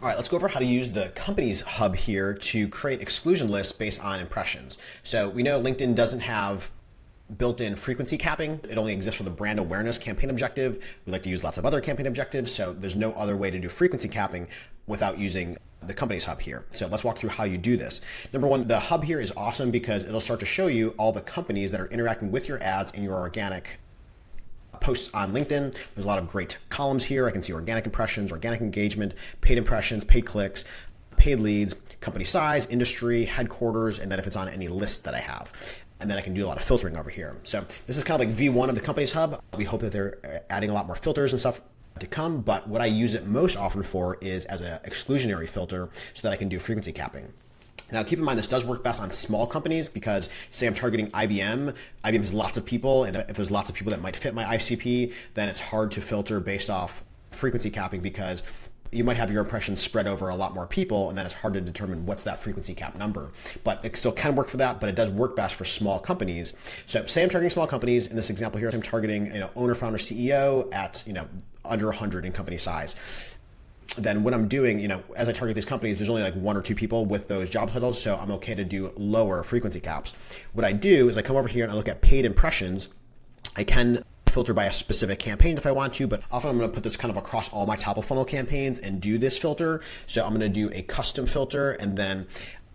All right, let's go over how to use the companies hub here to create exclusion lists based on impressions. So we know LinkedIn doesn't have built-in frequency capping. It only exists for the brand awareness campaign objective. We like to use lots of other campaign objectives, so there's no other way to do frequency capping without using the companies hub here. So let's walk through how you do this. Number one, the hub here is awesome because it'll start to show you all the companies that are interacting with your ads in your organic posts on LinkedIn. There's a lot of great columns here. I can see organic impressions, organic engagement, paid impressions, paid clicks, paid leads, company size, industry, headquarters, and then if it's on any list that I have. And then I can do a lot of filtering over here. So this is kind of like V1 of the company's hub. We hope that they're adding a lot more filters and stuff to come, but what I use it most often for is as an exclusionary filter so that I can do frequency capping. Now, keep in mind, this does work best on small companies because, say, I'm targeting IBM. IBM has lots of people, and if there's lots of people that might fit my ICP, then it's hard to filter based off frequency capping because you might have your impressions spread over a lot more people, and then it's hard to determine what's that frequency cap number. But it still can work for that, but it does work best for small companies. So, say I'm targeting small companies. In this example here, I'm targeting owner, founder, CEO at under 100 in company size. Then what I'm doing, as I target these companies, there's only like one or two people with those job titles, so I'm okay to do lower frequency caps. What I do is I come over here and I look at paid impressions. I can filter by a specific campaign if I want to, but often I'm going to put this kind of across all my top of funnel campaigns and do this filter. So I'm going to do a custom filter, and then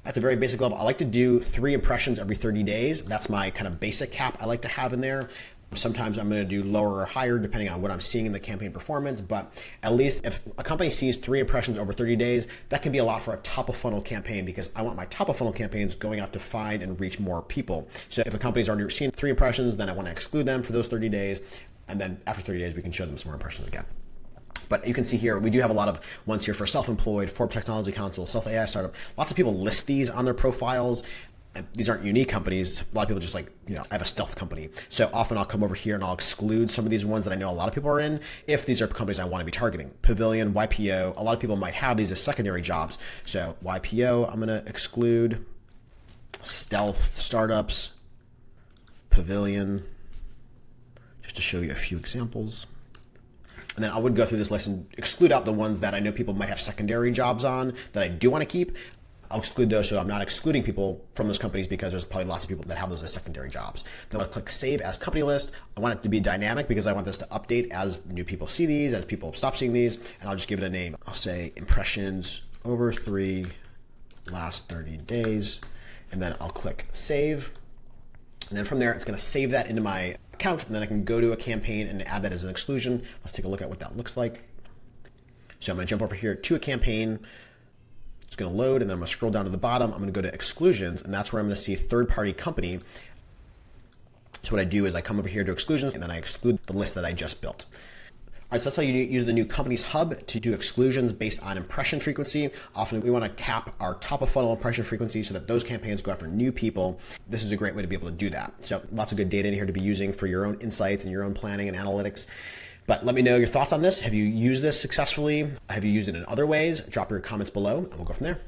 at the very basic level, I like to do 3 impressions every 30 days. That's my kind of basic cap I like to have in there. Sometimes I'm going to do lower or higher depending on what I'm seeing in the campaign performance, but at least if a company sees 3 impressions over 30 days, that can be a lot for a top of funnel campaign because I want my top of funnel campaigns going out to find and reach more people. So if a company's already seen 3 impressions, then I want to exclude them for those 30 days. And then after 30 days, we can show them some more impressions again. But you can see here, we do have a lot of ones here for self-employed, Forbes Technology Council, Self-AI Startup. Lots of people list these on their profiles. These aren't unique companies. A lot of people just I have a stealth company. So often I'll come over here and I'll exclude some of these ones that I know a lot of people are in if these are companies I want to be targeting. Pavilion, YPO, a lot of people might have these as secondary jobs. So YPO, I'm going to exclude. Stealth startups, Pavilion, just to show you a few examples. And then I would go through this list and exclude out the ones that I know people might have secondary jobs on that I do want to keep. I'll exclude those so I'm not excluding people from those companies because there's probably lots of people that have those as secondary jobs. Then I'll click Save as Company List. I want it to be dynamic because I want this to update as new people see these, as people stop seeing these, and I'll just give it a name. I'll say Impressions over 3 last 30 days, and then I'll click Save. And then from there, it's going to save that into my account, and then I can go to a campaign and add that as an exclusion. Let's take a look at what that looks like. So I'm going to jump over here to a campaign. It's going to load, and then I'm going to scroll down to the bottom. I'm going to go to exclusions, and that's where I'm going to see third-party company. So what I do is I come over here to exclusions, and then I exclude the list that I just built. All right, so that's how you use the new companies hub to do exclusions based on impression frequency. Often we want to cap our top of funnel impression frequency so that those campaigns go after new people. This is a great way to be able to do that. So lots of good data in here to be using for your own insights and your own planning and analytics. But let me know your thoughts on this. Have you used this successfully? Have you used it in other ways? Drop your comments below and we'll go from there.